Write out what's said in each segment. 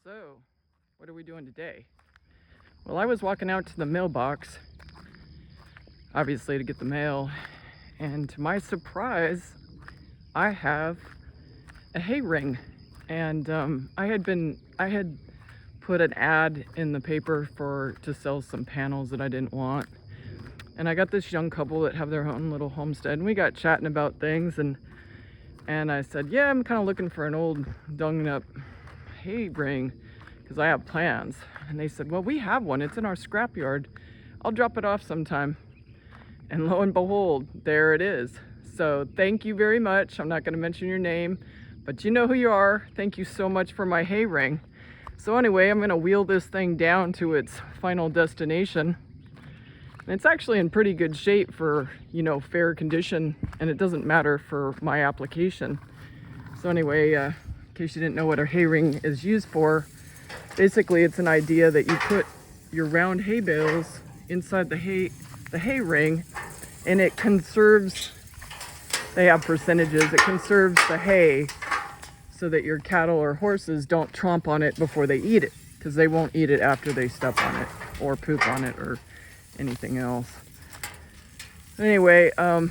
So, what are we doing today? Well, I was walking out to the mailbox, obviously to get the mail, and to my surprise, I have a hay ring. And I had put an ad in the paper to sell some panels that I didn't want. And I got this young couple that have their own little homestead, and we got chatting about things, and I said, yeah, I'm kind of looking for an old dunged up hay ring because I have plans. And they said, well, we have one. It's in our scrapyard. I'll drop it off sometime. And lo and behold, there it is. So thank you very much. I'm not going to mention your name, but you know who you are. Thank you so much for my hay ring. So anyway, I'm going to wheel this thing down to its final destination. And it's actually in pretty good shape for, fair condition, and it doesn't matter for my application. So anyway, in case you didn't know what a hay ring is used for, basically it's an idea that you put your round hay bales inside the hay ring, and it conserves, they have percentages, it conserves the hay so that your cattle or horses don't tromp on it before they eat it, because they won't eat it after they step on it or poop on it or anything else. Anyway, so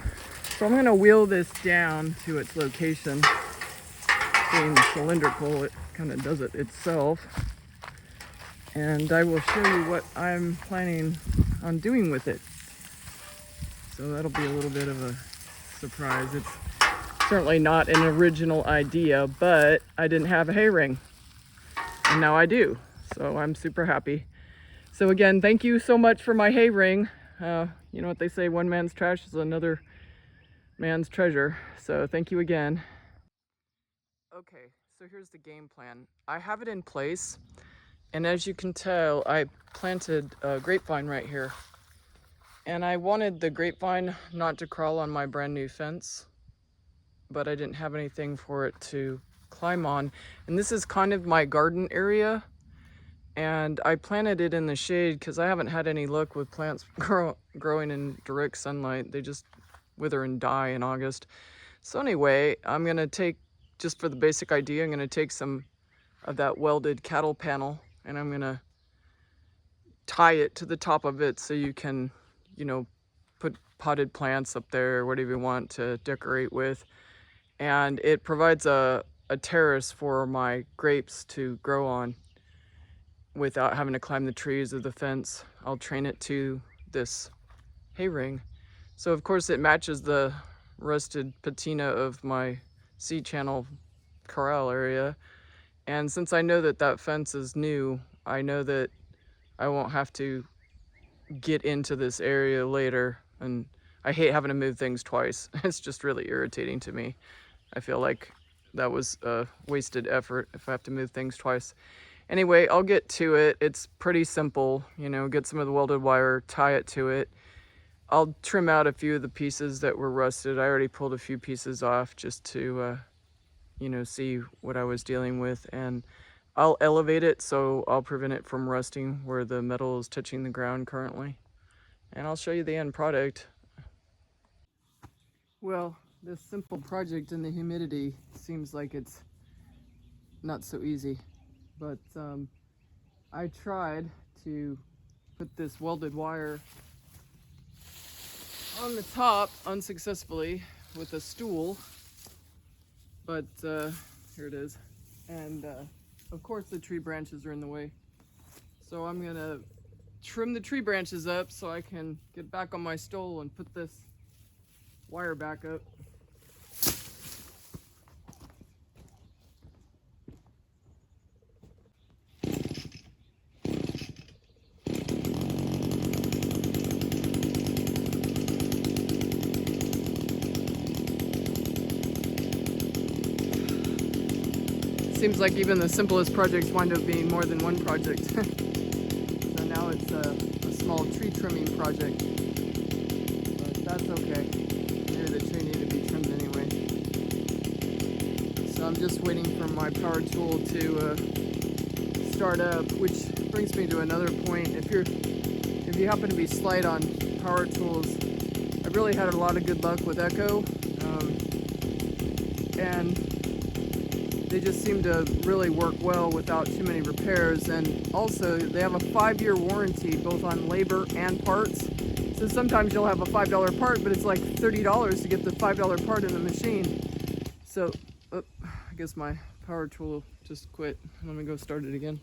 I'm going to wheel this down to its location. Being cylindrical, it kind of does it itself. And I will show you what I'm planning on doing with it. So that'll be a little bit of a surprise. It's certainly not an original idea, but I didn't have a hay ring, and now I do. So I'm super happy. So again, thank you so much for my hay ring. You know what they say, one man's trash is another man's treasure. So thank you again. Okay, so here's the game plan. I have it in place, and as you can tell, I planted a grapevine right here. And I wanted the grapevine not to crawl on my brand new fence, but I didn't have anything for it to climb on. And this is kind of my garden area. And I planted it in the shade because I haven't had any luck with plants growing in direct sunlight. They just wither and die in August. So anyway, I'm going to take, just for the basic idea, I'm going to take some of that welded cattle panel, and I'm going to tie it to the top of it so you can, put potted plants up there or whatever you want to decorate with. And it provides a terrace for my grapes to grow on without having to climb the trees or the fence. I'll train it to this hay ring. So of course it matches the rusted patina of my C-channel corral area. And since I know that that fence is new, I know that I won't have to get into this area later. And I hate having to move things twice. It's just really irritating to me. I feel like that was a wasted effort if I have to move things twice. Anyway, I'll get to it. It's pretty simple, get some of the welded wire, tie it to it. I'll trim out a few of the pieces that were rusted. I already pulled a few pieces off just to, see what I was dealing with. And I'll elevate it so I'll prevent it from rusting where the metal is touching the ground currently. And I'll show you the end product. Well, this simple project in the humidity seems like it's not so easy. But I tried to put this welded wire on the top unsuccessfully with a stool, but here it is. And of course the tree branches are in the way. So I'm gonna trim the tree branches up so I can get back on my stool and put this wire back up. Seems like even the simplest projects wind up being more than one project. So now it's a small tree trimming project. But that's okay. Maybe the tree needed to be trimmed anyway. So I'm just waiting for my power tool to start up, which brings me to another point. If you happen to be slight on power tools, I've really had a lot of good luck with Echo. And They just seem to really work well without too many repairs, and also they have a 5-year warranty both on labor and parts. So sometimes you'll have a $5 part, but it's like $30 to get the $5 part in the machine. So I guess my power tool just quit. Let me go start it again.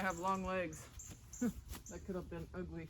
have long legs. That could have been ugly.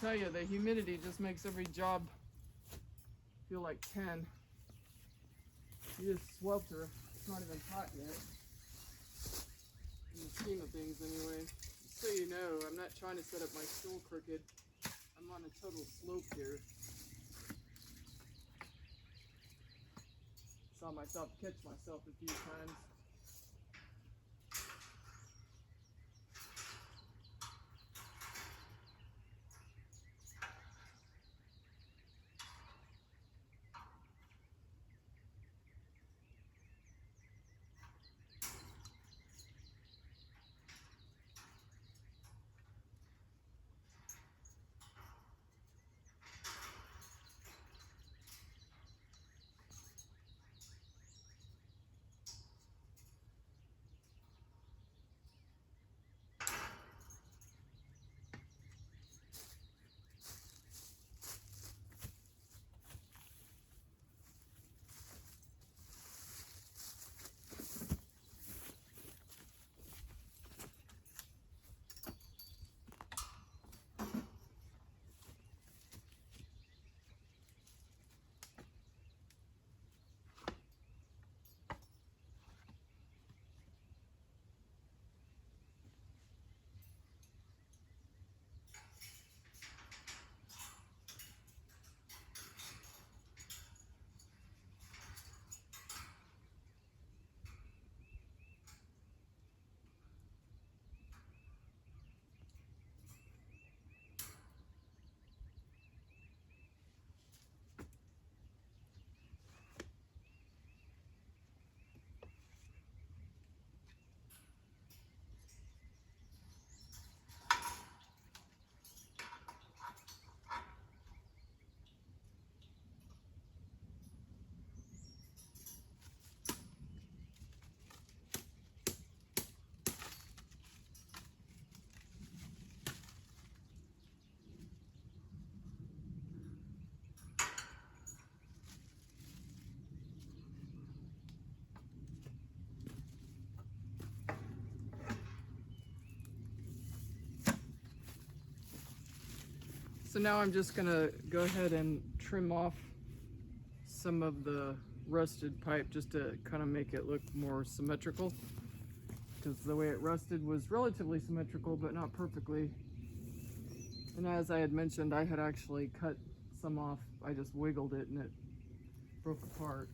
Tell you, the humidity just makes every job feel like 10. You just swelter. It's not even hot yet. In the scheme of things, anyway. Just so you know, I'm not trying to set up my stool crooked. I'm on a total slope here. Saw myself catch myself a few times. So now I'm just gonna go ahead and trim off some of the rusted pipe just to kind of make it look more symmetrical, because the way it rusted was relatively symmetrical but not perfectly. And as I had mentioned, I had actually cut some off. I just wiggled it and it broke apart.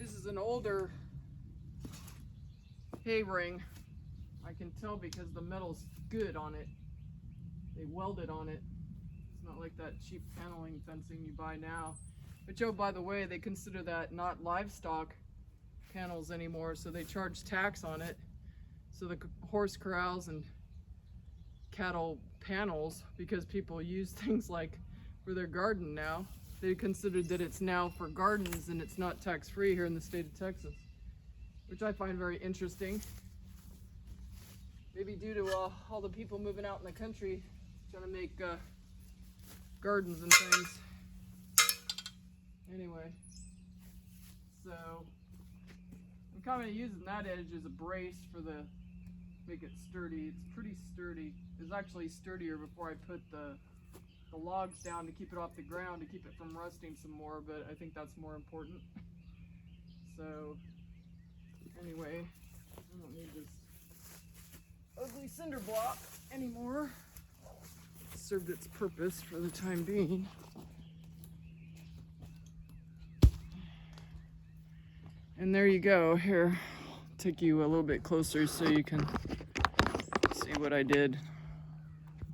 This is an older hay ring. I can tell because the metal's good on it. They welded on it. It's not like that cheap paneling fencing you buy now. Which, oh, by the way, they consider that not livestock panels anymore, so they charge tax on it. So the horse corrals and cattle panels, because people use things like for their garden now, they considered that it's now for gardens and it's not tax-free here in the state of Texas, which I find very interesting. Maybe due to all the people moving out in the country trying to make gardens and things. Anyway, so I'm kind of using that edge as a brace for the make it sturdy. It's pretty sturdy. It was actually sturdier before I put the logs down to keep it off the ground, to keep it from rusting some more, but I think that's more important. So anyway, I don't need this ugly cinder block anymore. It served its purpose for the time being. And there you go. Here, I'll take you a little bit closer so you can see what I did.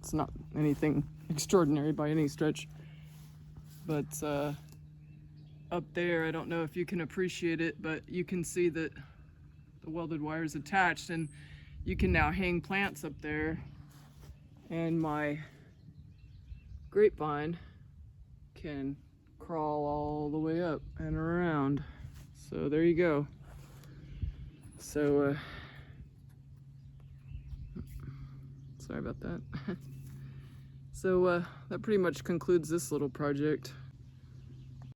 It's not anything extraordinary by any stretch, but up there, I don't know if you can appreciate it, but you can see that the welded wire is attached, and you can now hang plants up there, and my grapevine can crawl all the way up and around. So there you go. So sorry about that. So that pretty much concludes this little project.